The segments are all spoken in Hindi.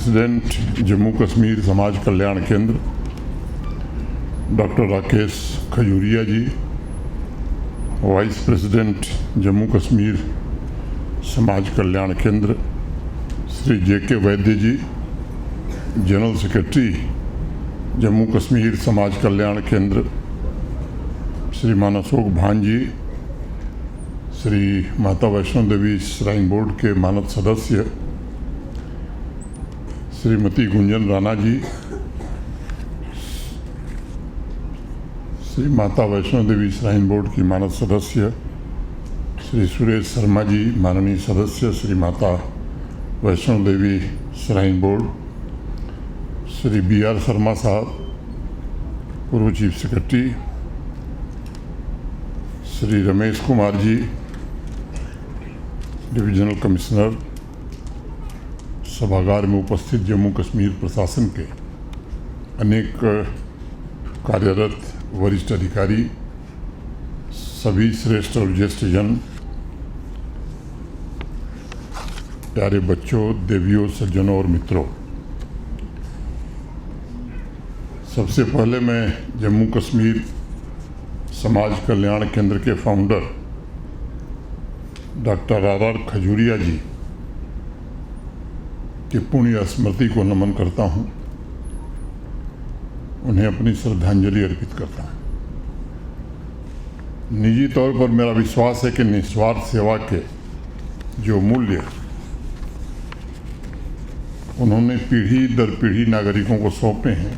प्रेसिडेंट जम्मू कश्मीर समाज कल्याण केंद्र डॉक्टर राकेश खजूरिया जी, वाइस प्रेसिडेंट जम्मू कश्मीर समाज कल्याण केंद्र श्री जे.के. वैद्य जी, जनरल सेक्रेटरी जम्मू कश्मीर समाज कल्याण केंद्र श्रीमान अशोक भान जी, श्री माता वैष्णो देवी श्राइन बोर्ड के मानद सदस्य श्रीमती गुंजन राणा जी, श्री माता वैष्णो देवी श्राइन बोर्ड की मानद सदस्य श्री सुरेश शर्मा जी, माननीय सदस्य Shri Mata Vaishno Devi shrine board, Shri B R. Sharma साहब, पूर्व chief secretary, Shri Ramesh Kumar ji, divisional commissioner, सभागार में उपस्थित जम्मू कश्मीर प्रशासन के अनेक कार्यरत वरिष्ठ अधिकारी, सभी श्रेष्ठ और ज्येष्ठ जन, प्यारे बच्चों, देवियों, सज्जनों और मित्रों, सबसे पहले मैं जम्मू कश्मीर समाज कल्याण केंद्र के फाउंडर डॉक्टर आर.आर. खजूरिया जी की पुण्य स्मृति को नमन करता हूं, उन्हें अपनी श्रद्धांजलि अर्पित करता हूं। निजी तौर पर मेरा विश्वास है कि निस्वार्थ सेवा के जो मूल्य उन्होंने पीढ़ी दर पीढ़ी नागरिकों को सौंपे हैं,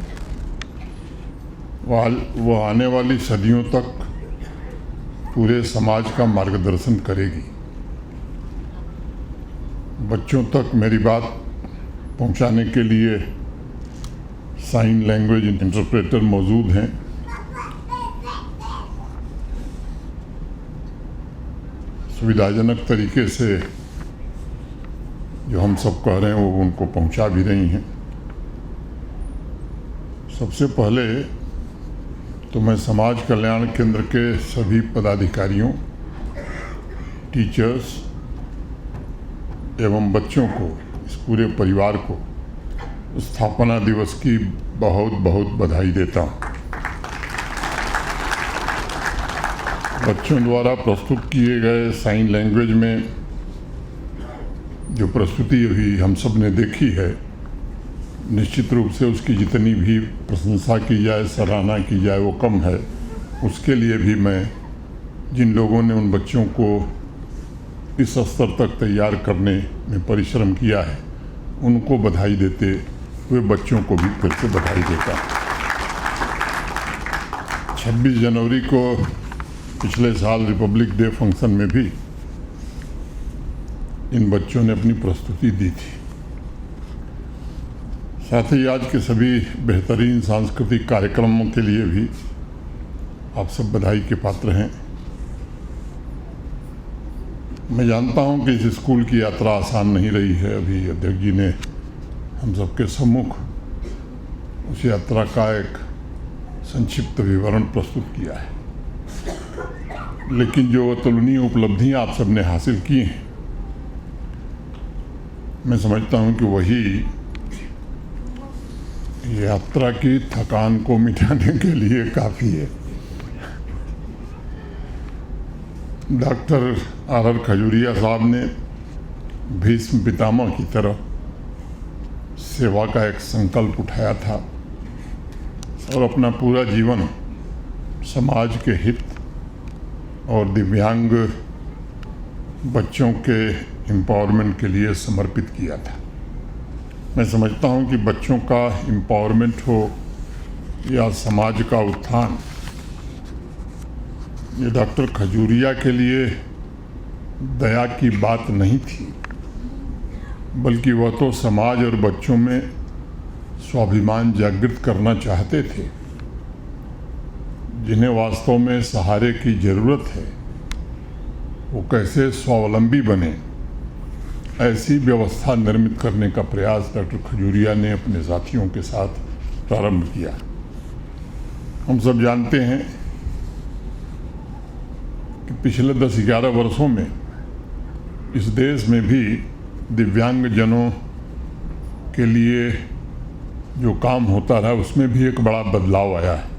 वह आने वाली सदियों तक पूरे समाज का मार्गदर्शन करेगी। बच्चों तक मेरी बात पहुंचाने के लिए साइन लैंग्वेज इंटरप्रेटर मौजूद हैं। सुविधाजनक तरीके से जो हम सब कह रहे हैं वो उनको पहुंचा भी रही हैं। सबसे पहले तो मैं समाज कल्याण केंद्र के सभी पदाधिकारियों, टीचर्स एवं बच्चों को, इस पूरे परिवार को स्थापना दिवस की बहुत बहुत बधाई देता हूँ। बच्चों द्वारा प्रस्तुत किए गए साइन लैंग्वेज में जो प्रस्तुति हुई हम सब ने देखी है, निश्चित रूप से उसकी जितनी भी प्रशंसा की जाए, सराहना की जाए, वो कम है। उसके लिए भी मैं जिन लोगों ने उन बच्चों को इस स्तर तक तैयार करने में परिश्रम किया है, उनको बधाई देते हुए बच्चों को भी फिर से बधाई देता हूँ। 26 जनवरी को पिछले साल रिपब्लिक डे फंक्शन में भी इन बच्चों ने अपनी प्रस्तुति दी थी। साथ ही आज के सभी बेहतरीन सांस्कृतिक कार्यक्रमों के लिए भी आप सब बधाई के पात्र हैं। मैं जानता हूं कि इस स्कूल की यात्रा आसान नहीं रही है। अभी अध्यक्ष जी ने हम सबके सम्मुख उस यात्रा का एक संक्षिप्त विवरण प्रस्तुत किया है, लेकिन जो अतुलनीय उपलब्धियां आप सबने हासिल की हैं, मैं समझता हूं कि वही यात्रा की थकान को मिटाने के लिए काफ़ी है। Doctor R.R.. खजूरिया साहब ने भीष्म पितामह की तरह सेवा का एक संकल्प उठाया था और अपना पूरा जीवन समाज के हित और दिव्यांग बच्चों के एम्पावरमेंट के लिए समर्पित किया था। मैं समझता हूं कि बच्चों का एम्पावरमेंट हो या समाज का उत्थान, ये डॉक्टर खजूरिया के लिए दया की बात नहीं थी, बल्कि वह तो समाज और बच्चों में स्वाभिमान जागृत करना चाहते थे। जिन्हें वास्तव में सहारे की ज़रूरत है, वो कैसे स्वावलंबी बने, ऐसी व्यवस्था निर्मित करने का प्रयास डॉक्टर खजूरिया ने अपने साथियों के साथ प्रारंभ किया। हम सब जानते हैं कि पिछले 10-11 वर्षों में इस देश में भी दिव्यांग जनों के लिए जो काम होता रहा उसमें भी एक बड़ा बदलाव आया है।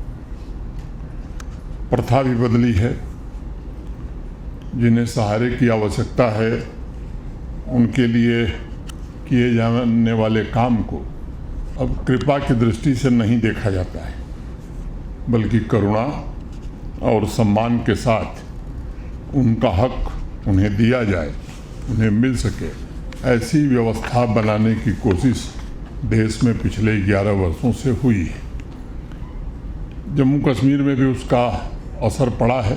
प्रथा भी बदली है। जिन्हें सहारे की आवश्यकता है उनके लिए किए जाने वाले काम को अब कृपा की दृष्टि से नहीं देखा जाता है, बल्कि करुणा और सम्मान के साथ उनका हक उन्हें दिया जाए, उन्हें मिल सके, ऐसी व्यवस्था बनाने की कोशिश देश में पिछले 11 वर्षों से हुई है। जम्मू कश्मीर में भी उसका असर पड़ा है।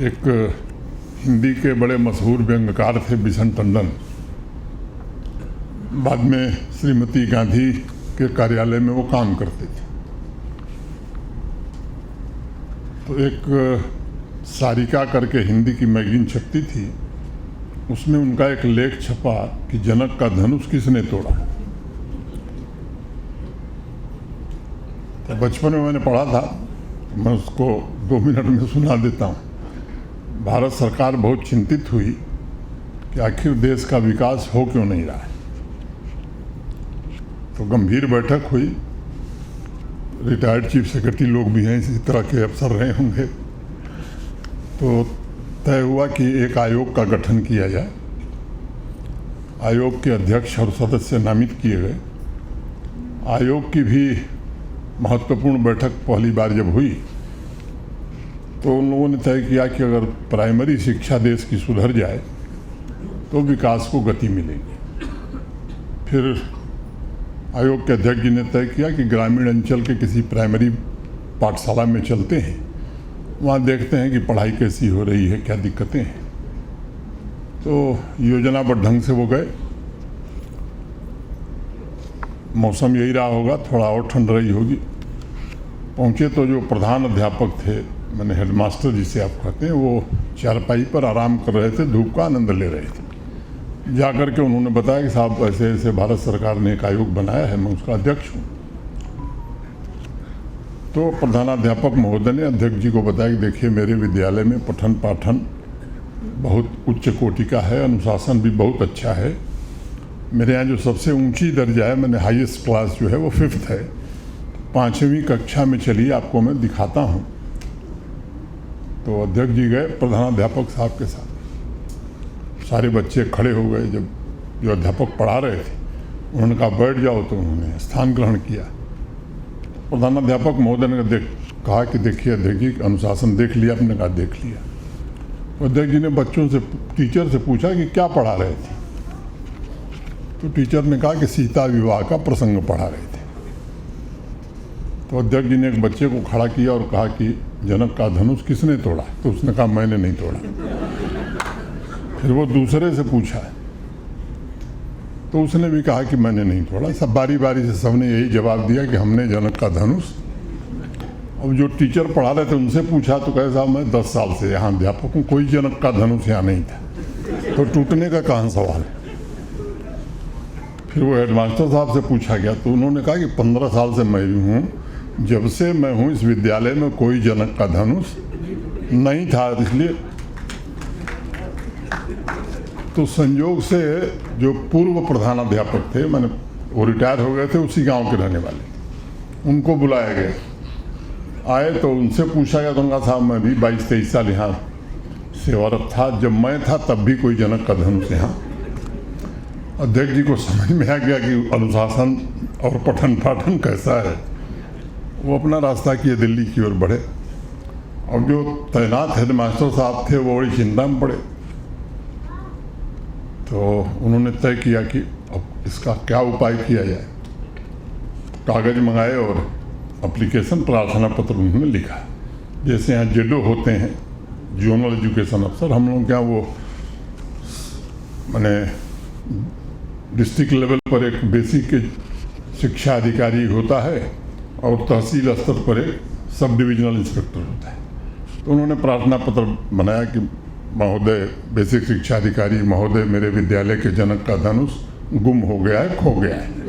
एक हिंदी के बड़े मशहूर व्यंग्यकार थे बिशन टंडन, बाद में श्रीमती गांधी के कार्यालय में वो काम करते थे। तो एक सारिका करके हिंदी की मैगजीन छपती थी, उसमें उनका एक लेख छपा कि जनक का धनुष किसने तोड़ा। तो बचपन में मैंने पढ़ा था, मैं उसको 2 मिनट में सुना देता हूँ। भारत सरकार बहुत चिंतित हुई कि आखिर देश का विकास हो क्यों नहीं रहा है। तो गंभीर बैठक हुई, रिटायर्ड चीफ सेक्रेटरी लोग भी हैं, इसी तरह के अफसर रहे होंगे। तो तय हुआ कि एक आयोग का गठन किया जाए। आयोग के अध्यक्ष और सदस्य नामित किए गए। आयोग की भी महत्वपूर्ण बैठक पहली बार जब हुई तो उन लोगों ने तय किया कि अगर प्राइमरी शिक्षा देश की सुधर जाए तो विकास को गति मिलेगी। फिर आयोग के अध्यक्ष जी ने तय किया कि ग्रामीण अंचल के किसी प्राइमरी पाठशाला में चलते हैं, वहाँ देखते हैं कि पढ़ाई कैसी हो रही है, क्या दिक्कतें हैं। तो योजनाबद्ध ढंग से वो गए। मौसम यही रहा होगा, थोड़ा और ठंड रही होगी। पहुँचे तो जो प्रधान अध्यापक थे, मैंने हेडमास्टर जिसे आप कहते हैं, वो चारपाई पर आराम कर रहे थे, धूप का आनंद ले रहे थे। जाकर के उन्होंने बताया कि साहब ऐसे ऐसे भारत सरकार ने एक आयोग बनाया है, मैं उसका अध्यक्ष हूँ। तो प्रधानाध्यापक महोदय ने अध्यक्ष जी को बताया कि देखिए मेरे विद्यालय में पठन पाठन बहुत उच्च कोटि का है, अनुशासन भी बहुत अच्छा है। मेरे यहाँ जो सबसे ऊंची दर्जा है, मैंने हाईएस्ट क्लास जो है वो 5th है। 5वीं कक्षा में चलिए आपको मैं दिखाता हूँ। तो अध्यक्ष जी गए प्रधानाध्यापक साहब के साथ। सारे बच्चे खड़े हो गए। जब जो अध्यापक पढ़ा रहे थे उन्होंने कहा बैठ जाओ, तो उन्होंने स्थान ग्रहण किया। प्रधानाध्यापक महोदय ने कहा कि देखिए अध्यक्ष जी अनुशासन देख लिया। आपने कहा देख लिया। अध्यक्ष जी ने बच्चों से, टीचर से पूछा कि क्या पढ़ा रहे थे। तो टीचर ने कहा कि सीता विवाह का प्रसंग पढ़ा रहे थे। तो अध्यक्ष जी ने एक बच्चे को खड़ा किया और कहा कि जनक का धनुष किसने तोड़ा। तो उसने कहा मैंने नहीं तोड़ा। फिर वो दूसरे से पूछा, तो उसने भी कहा कि मैंने नहीं तोड़ा। सब बारी बारी से सबने यही जवाब दिया कि हमने जनक का धनुष। अब जो टीचर पढ़ा रहे थे उनसे पूछा तो कहे साहब मैं 10 साल से यहाँ अध्यापक हूँ, कोई जनक का धनुष यहाँ नहीं था, तो टूटने का कहाँ सवाल है। फिर वो हेडमास्टर साहब से पूछा गया तो उन्होंने कहा कि 15 साल से मैं भी हूँ, जब से मैं हूँ इस विद्यालय में कोई जनक का धनुष नहीं था। इसलिए तो संयोग से जो पूर्व प्रधानाध्यापक थे, मैंने वो रिटायर हो गए थे, उसी गांव के रहने वाले, उनको बुलाया गया। आए तो उनसे पूछा गया तो उनका साहब मैं भी 22-23 साल यहाँ सेवारत था, जब मैं था तब भी कोई जनक का धनुष यहाँ। अध्यक्ष जी को समझ में आ गया कि अनुशासन और पठन पाठन कैसा है। वो अपना रास्ता किए दिल्ली की ओर बढ़े। और जो तैनात हेडमास्टर साहब थे वो बड़ी चिंता में पड़े। तो उन्होंने तय किया कि अब इसका क्या उपाय किया जाए। कागज़ मंगाए और एप्लीकेशन, प्रार्थना पत्र उन्होंने लिखा। जैसे यहाँ जेडो होते हैं, जोनल एजुकेशन अफसर, हम लोग क्या वो मैंने डिस्ट्रिक्ट लेवल पर एक बेसिक शिक्षा अधिकारी होता है और तहसील स्तर पर एक सब डिविजनल इंस्पेक्टर होता है। तो उन्होंने प्रार्थना पत्र बनाया कि महोदय बेसिक शिक्षा अधिकारी महोदय, मेरे विद्यालय के जनक का धनुष गुम हो गया है, खो गया है।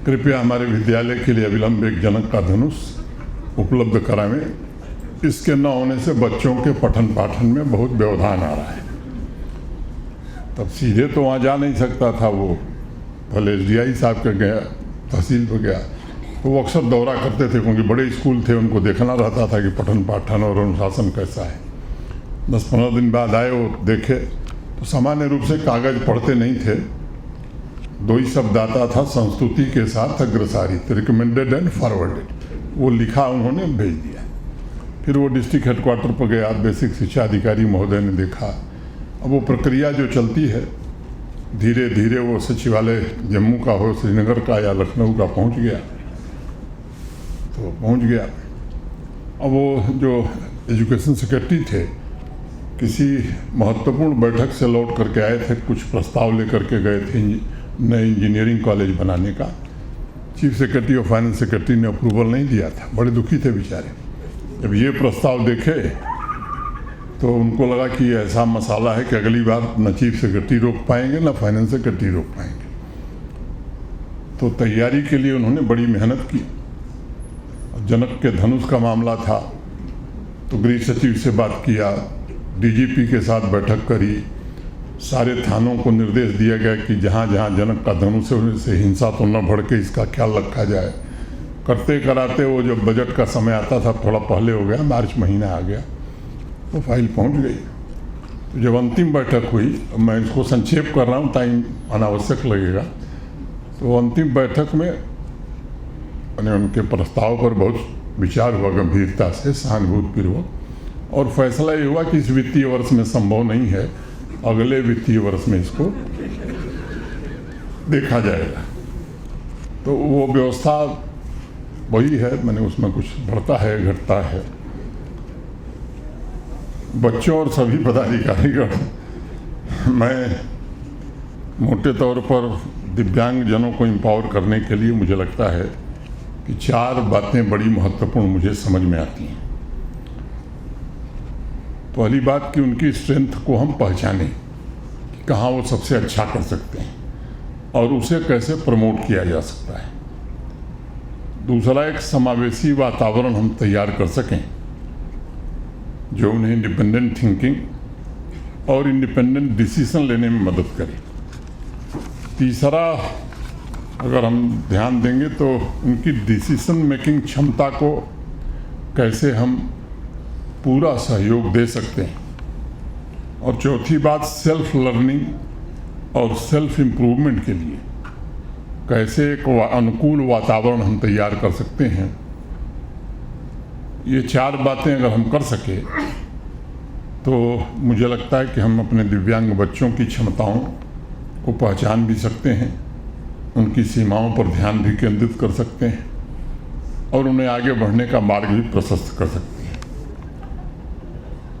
कृपया हमारे विद्यालय के लिए अविलंब एक जनक का धनुष उपलब्ध करावें। इसके न होने से बच्चों के पठन पाठन में बहुत व्यवधान आ रहा है। तब सीधे तो वहाँ जा नहीं सकता था वो पहले SDI साहब के गया, तहसील पर गया, तो वो अक्सर दौरा करते थे क्योंकि बड़े स्कूल थे, उनको देखना रहता था कि पठन पाठन और अनुशासन कैसा है। 10-15 दिन बाद आए, वो देखे तो सामान्य रूप से कागज़ पढ़ते नहीं थे। 2 ही शब्द आता था, संस्तुति के साथ अग्रसारी, रिकमेंडेड एंड फॉरवर्डेड। वो लिखा, उन्होंने भेज दिया। फिर वो डिस्ट्रिक्ट हेडक्वार्टर पर गया, बेसिक शिक्षा अधिकारी महोदय ने देखा। अब वो प्रक्रिया जो चलती है, धीरे धीरे वो सचिवालय जम्मू का हो, श्रीनगर का या लखनऊ का पहुंच गया, तो पहुंच गया। अब वो जो एजुकेशन सेक्रेटरी थे, किसी महत्वपूर्ण बैठक से लौट करके आए थे, कुछ प्रस्ताव लेकर के गए थे नए इंजीनियरिंग कॉलेज बनाने का। चीफ सेक्रेटरी और फाइनेंस सेक्रेटरी ने अप्रूवल नहीं दिया था, बड़े दुखी थे बेचारे। जब ये प्रस्ताव देखे तो उनको लगा कि ऐसा मसाला है कि अगली बार न चीफ सेक्रेटरी रोक पाएंगे न फाइनेंस सेक्रेटरी रोक पाएंगे। तो तैयारी के लिए उन्होंने बड़ी मेहनत की। जनक के धनुष का मामला था तो गृह सचिव से बात किया, DGP के साथ बैठक करी, सारे थानों को निर्देश दिया गया कि जहाँ जहाँ जनक का धनुष से हिंसा तो न भड़के, इसका ख्याल रखा जाए। करते कराते वो जब बजट का समय आता था, थोड़ा पहले हो गया, मार्च महीना आ गया, तो फाइल पहुंच गई। तो जब अंतिम बैठक हुई, मैं इसको संक्षेप कर रहा हूँ, टाइम अनावश्यक लगेगा। तो अंतिम बैठक में उनके प्रस्ताव पर बहुत विचार हुआ, गंभीरता से, सहानुभूतिपूर्वक, और फैसला ये हुआ कि इस वित्तीय वर्ष में संभव नहीं है, अगले वित्तीय वर्ष में इसको देखा जाएगा। तो वो व्यवस्था वही है, मैंने उसमें कुछ बढ़ता है घटता है। बच्चों और सभी पदाधिकारीगण, मैं मोटे तौर पर दिव्यांग जनों को एम्पावर करने के लिए मुझे लगता है कि 4 बातें बड़ी महत्वपूर्ण मुझे समझ में आती हैं। पहली बात कि उनकी स्ट्रेंथ को हम पहचानें कि कहाँ वो सबसे अच्छा कर सकते हैं और उसे कैसे प्रमोट किया जा सकता है। दूसरा, एक समावेशी वातावरण हम तैयार कर सकें जो उन्हें इंडिपेंडेंट थिंकिंग और इंडिपेंडेंट डिसीजन लेने में मदद करे। तीसरा, अगर हम ध्यान देंगे तो उनकी डिसीजन मेकिंग क्षमता को कैसे हम पूरा सहयोग दे सकते हैं। और चौथी बात, सेल्फ लर्निंग और सेल्फ इम्प्रूवमेंट के लिए कैसे एक अनुकूल वातावरण हम तैयार कर सकते हैं। ये 4 बातें अगर हम कर सके तो मुझे लगता है कि हम अपने दिव्यांग बच्चों की क्षमताओं को पहचान भी सकते हैं, उनकी सीमाओं पर ध्यान भी केंद्रित कर सकते हैं और उन्हें आगे बढ़ने का मार्ग भी प्रशस्त कर सकते हैं।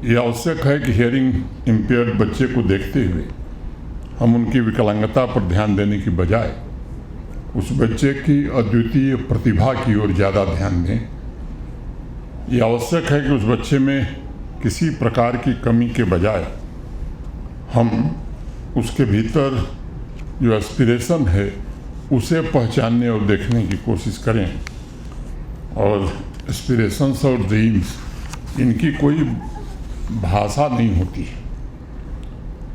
यह आवश्यक है कि हियरिंग इम्पेयर्ड बच्चे को देखते हुए हम उनकी विकलांगता पर ध्यान देने की बजाय उस बच्चे की अद्वितीय प्रतिभा की ओर ज़्यादा ध्यान दें। ये आवश्यक है कि उस बच्चे में किसी प्रकार की कमी के बजाय हम उसके भीतर जो एस्पिरेशन है उसे पहचानने और देखने की कोशिश करें। और एस्पिरेशंस और ड्रीम्स, इनकी कोई भाषा नहीं होती है।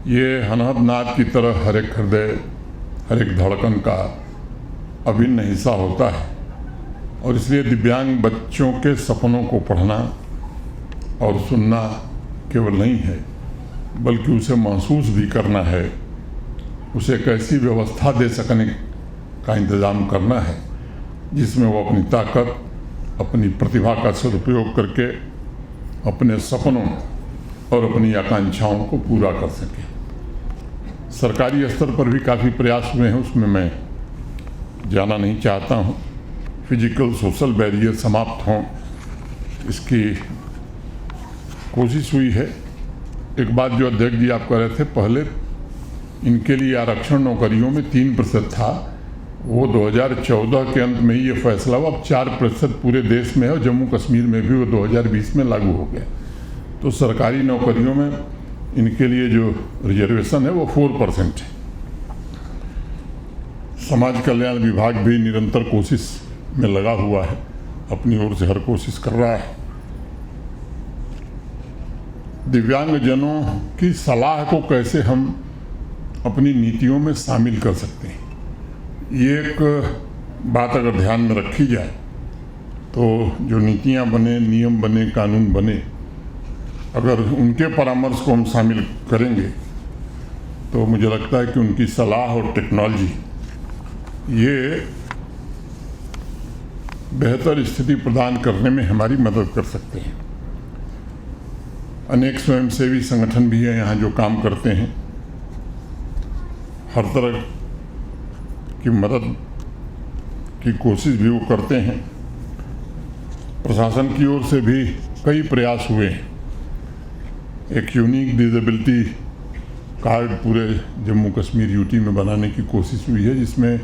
ये अनहद नाद की तरह हर एक हृदय, हर एक धड़कन का अभिन्न हिस्सा होता है। और इसलिए दिव्यांग बच्चों के सपनों को पढ़ना और सुनना केवल नहीं है, बल्कि उसे महसूस भी करना है, उसे एक ऐसी व्यवस्था दे सकने का इंतज़ाम करना है जिसमें वो अपनी ताकत, अपनी प्रतिभा का सदुपयोग करके अपने सपनों और अपनी आकांक्षाओं को पूरा कर सके। सरकारी स्तर पर भी काफ़ी प्रयास हुए हैं, उसमें मैं जाना नहीं चाहता हूँ। फिजिकल सोशल बैरियर समाप्त हों, इसकी कोशिश हुई है। एक बात जो अध्यक्ष जी आप कह रहे थे, पहले इनके लिए आरक्षण नौकरियों में 3% था, वो 2014 के अंत में ही ये फैसला हुआ। अब 4% पूरे देश में है और जम्मू कश्मीर में भी वो 2020 में लागू हो गया। तो सरकारी नौकरियों में इनके लिए जो रिजर्वेशन है वो 4% है। समाज कल्याण विभाग भी निरंतर कोशिश में लगा हुआ है, अपनी ओर से हर कोशिश कर रहा है। दिव्यांगजनों की सलाह को कैसे हम अपनी नीतियों में शामिल कर सकते हैं, ये एक बात अगर ध्यान में रखी जाए तो जो नीतियाँ बने, नियम बने, कानून बने, अगर उनके परामर्श को हम शामिल करेंगे तो मुझे लगता है कि उनकी सलाह और टेक्नोलॉजी ये बेहतर स्थिति प्रदान करने में हमारी मदद कर सकते हैं। अनेक स्वयंसेवी संगठन भी हैं यहाँ जो काम करते हैं, हर तरह की मदद की कोशिश भी वो करते हैं। प्रशासन की ओर से भी कई प्रयास हुए हैं। एक यूनिक डिसेबिलिटी कार्ड पूरे जम्मू कश्मीर यूटी में बनाने की कोशिश हुई है, जिसमें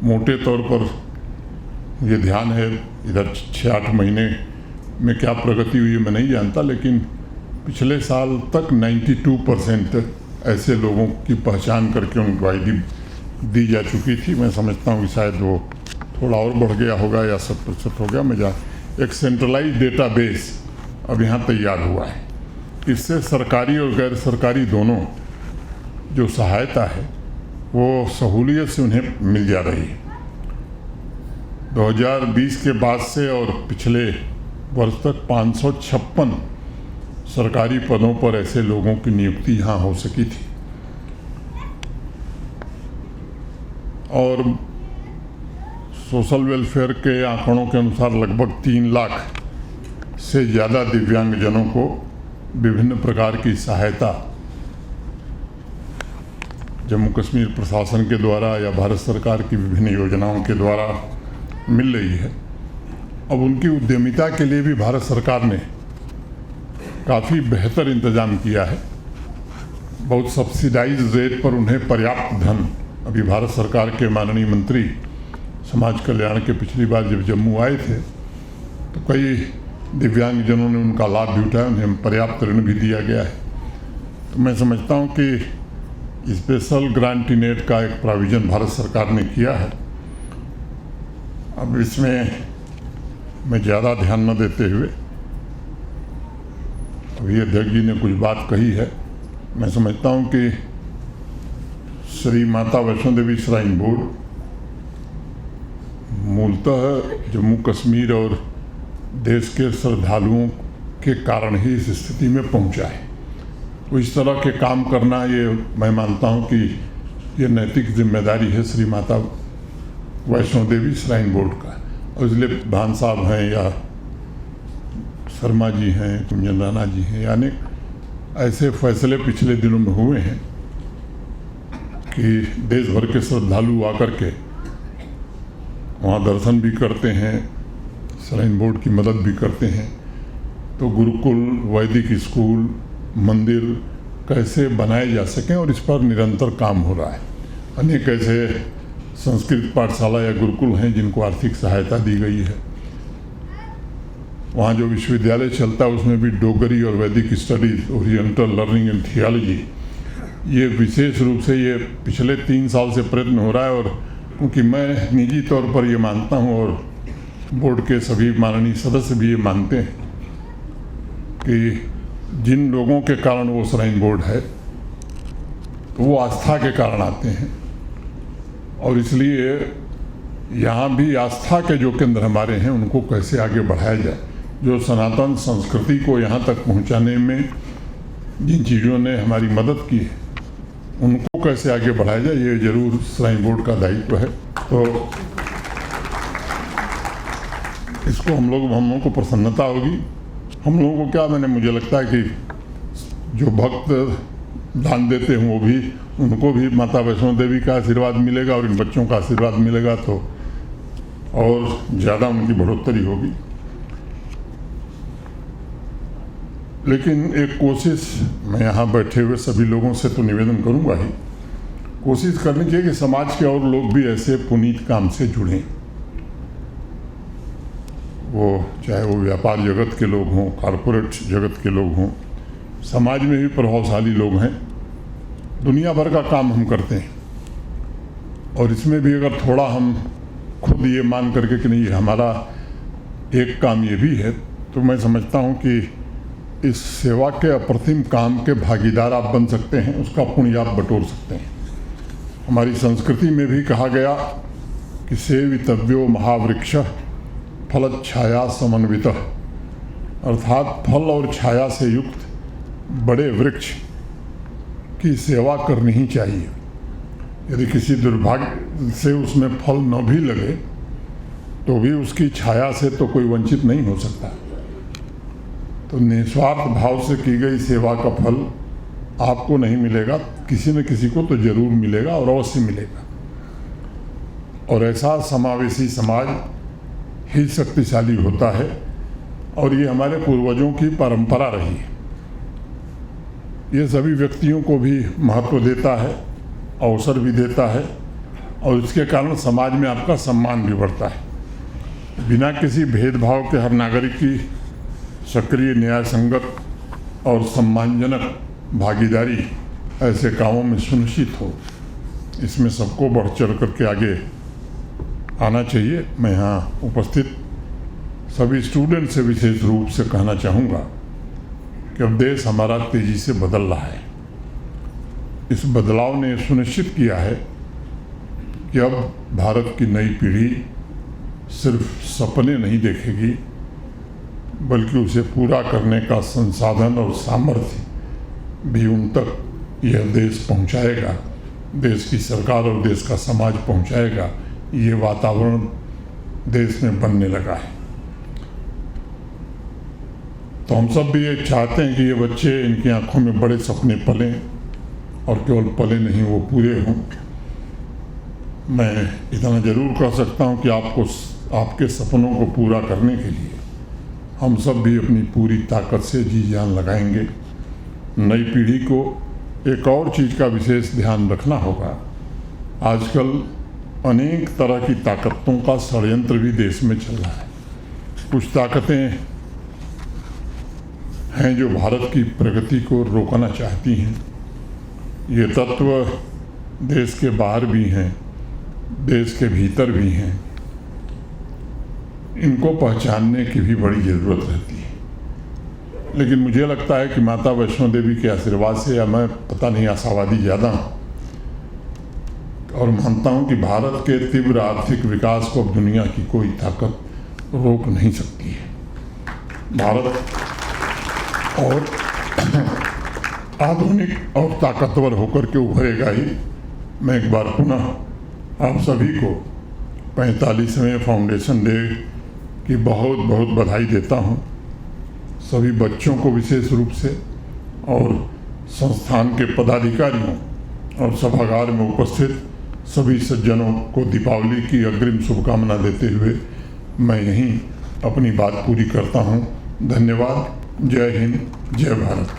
मोटे तौर पर ये ध्यान है, इधर 6-8 महीने में क्या प्रगति हुई है मैं नहीं जानता, लेकिन पिछले साल तक 92% ऐसे लोगों की पहचान करके उनको आईडी दी जा चुकी थी। मैं समझता हूँ कि शायद वो थोड़ा और बढ़ गया होगा या 100% हो गया। मैं एक सेंट्रलाइज डेटाबेस अब यहाँ तैयार हुआ है। इससे सरकारी और गैर सरकारी दोनों जो सहायता है वो सहूलियत से उन्हें मिल जा रही है। 2020 के बाद से और पिछले वर्ष तक 556 सरकारी पदों पर ऐसे लोगों की नियुक्ति यहाँ हो सकी थी और सोशल वेलफेयर के आंकड़ों के अनुसार लगभग 3 लाख से ज़्यादा दिव्यांगजनों को विभिन्न प्रकार की सहायता जम्मू कश्मीर प्रशासन के द्वारा या भारत सरकार की विभिन्न योजनाओं के द्वारा मिल रही है। अब उनकी उद्यमिता के लिए भी भारत सरकार ने काफ़ी बेहतर इंतजाम किया है। बहुत सब्सिडाइज रेट पर उन्हें पर्याप्त धन, अभी भारत सरकार के माननीय मंत्री समाज कल्याण के पिछली बार जब जम्मू आए थे तो कई दिव्यांगजनों ने उनका लाभ भी उठाया, उन्हें पर्याप्त ऋण भी दिया गया है। तो मैं समझता हूँ कि स्पेशल ग्रांटिनेट का एक प्रोविज़न भारत सरकार ने किया है। अब इसमें मैं ज़्यादा ध्यान न देते हुए, अभी अध्यक्ष जी ने कुछ बात कही है, मैं समझता हूँ कि श्री माता वैष्णो देवी श्राइन बोर्ड मूलतः जम्मू कश्मीर और देश के श्रद्धालुओं के कारण ही इस स्थिति में पहुंचा है। तो इस तरह के काम करना, ये मैं मानता हूं कि ये नैतिक जिम्मेदारी है श्री माता वैष्णो देवी श्राइन बोर्ड का। और इसलिए भान साहब हैं या शर्मा जी हैं, कुंजन राणा जी हैं, यानी ऐसे फैसले पिछले दिनों में हुए हैं कि देश भर के श्रद्धालु आकर के वहाँ दर्शन भी करते हैं, श्राइन बोर्ड की मदद भी करते हैं। तो गुरुकुल, वैदिक स्कूल, मंदिर कैसे बनाए जा सकें और इस पर निरंतर काम हो रहा है। अनेक ऐसे संस्कृत पाठशाला या गुरुकुल हैं जिनको आर्थिक सहायता दी गई है। वहाँ जो विश्वविद्यालय चलता है उसमें भी डोगरी और वैदिक studies, oriental learning and theology, ये विशेष रूप से ये पिछले 3 साल से प्रयत्न हो रहा है। और क्योंकि मैं निजी तौर पर ये मानता हूँ और बोर्ड के सभी माननीय सदस्य भी ये मानते हैं कि जिन लोगों के कारण वो श्राइन बोर्ड है वो आस्था के कारण आते हैं, और इसलिए यहाँ भी आस्था के जो केंद्र हमारे हैं उनको कैसे आगे बढ़ाया जाए। जो सनातन संस्कृति को यहाँ तक पहुँचाने में जिन चीज़ों ने हमारी मदद की है उनको कैसे आगे बढ़ाया जाए, ये जरूर श्राइन बोर्ड का दायित्व है। तो इसको हम लोगों को प्रसन्नता होगी। हम लोगों को क्या, मुझे लगता है कि जो भक्त दान देते हैं वो भी, उनको भी माता वैष्णो देवी का आशीर्वाद मिलेगा और इन बच्चों का आशीर्वाद मिलेगा, तो और ज़्यादा उनकी बढ़ोतरी होगी। लेकिन एक कोशिश मैं यहाँ बैठे हुए सभी लोगों से तो निवेदन करूँगा ही, कोशिश करनी चाहिए कि समाज के और लोग भी ऐसे पुनीत काम से जुड़ें। वो चाहे वो व्यापार जगत के लोग हों, कॉरपोरेट जगत के लोग हों, समाज में भी प्रभावशाली लोग हैं। दुनिया भर का काम हम करते हैं और इसमें भी अगर थोड़ा हम खुद ये मान करके कि नहीं हमारा एक काम ये भी है, तो मैं समझता हूँ कि इस सेवा के अप्रतिम काम के भागीदार आप बन सकते हैं, उसका पुण्य आप बटोर सकते हैं। हमारी संस्कृति में भी कहा गया कि सेवितव्यो महावृक्ष फलच्छाया समन्वितः, अर्थात फल और छाया से युक्त बड़े वृक्ष की सेवा करनी ही चाहिए। यदि किसी दुर्भाग्य से उसमें फल न भी लगे तो भी उसकी छाया से तो कोई वंचित नहीं हो सकता। तो निस्वार्थ भाव से की गई सेवा का फल आपको नहीं मिलेगा, किसी न किसी को तो जरूर मिलेगा और अवश्य मिलेगा। और ऐसा समावेशी समाज ही शक्तिशाली होता है, और ये हमारे पूर्वजों की परंपरा रही है। ये सभी व्यक्तियों को भी महत्व देता है, अवसर भी देता है, और इसके कारण समाज में आपका सम्मान भी बढ़ता है। बिना किसी भेदभाव के हर नागरिक की सक्रिय, न्याय संगत और सम्मानजनक भागीदारी ऐसे कामों में सुनिश्चित हो, इसमें सबको बढ़ चढ़ करके आगे आना चाहिए। मैं यहाँ उपस्थित सभी स्टूडेंट से विशेष रूप से कहना चाहूँगा कि अब देश हमारा तेज़ी से बदल रहा है। इस बदलाव ने सुनिश्चित किया है कि अब भारत की नई पीढ़ी सिर्फ सपने नहीं देखेगी, बल्कि उसे पूरा करने का संसाधन और सामर्थ्य भी उन तक यह देश पहुंचाएगा, देश की सरकार और देश का समाज पहुंचाएगा। ये वातावरण देश में बनने लगा है। तो हम सब भी ये चाहते हैं कि ये बच्चे, इनकी आंखों में बड़े सपने पलें, और केवल पले नहीं, वो पूरे हों। मैं इतना ज़रूर कह सकता हूँ कि आपके सपनों को पूरा करने के लिए हम सब भी अपनी पूरी ताकत से जी जान लगाएंगे। नई पीढ़ी को एक और चीज़ का विशेष ध्यान रखना होगा। आजकल अनेक तरह की ताकतों का षड्यंत्र भी देश में चल रहा है। कुछ ताकतें हैं जो भारत की प्रगति को रोकना चाहती हैं। ये तत्व देश के बाहर भी हैं, देश के भीतर भी हैं। इनको पहचानने की भी बड़ी ज़रूरत रहती है। लेकिन मुझे लगता है कि माता वैष्णो देवी के आशीर्वाद से, या मैं पता नहीं आशावादी ज़्यादा हूँ, और मानता हूँ कि भारत के तीव्र आर्थिक विकास को अब दुनिया की कोई ताकत रोक नहीं सकती है। भारत और आधुनिक और ताकतवर होकर के उभरेगा ही। मैं एक बार पुनः आप सभी को 45वें फाउंडेशन डे की बहुत बहुत बधाई देता हूँ। सभी बच्चों को विशेष रूप से, और संस्थान के पदाधिकारियों और सभागार में उपस्थित सभी सज्जनों को दीपावली की अग्रिम शुभकामना देते हुए मैं यहीं अपनी बात पूरी करता हूँ। धन्यवाद। जय हिंद, जय भारत।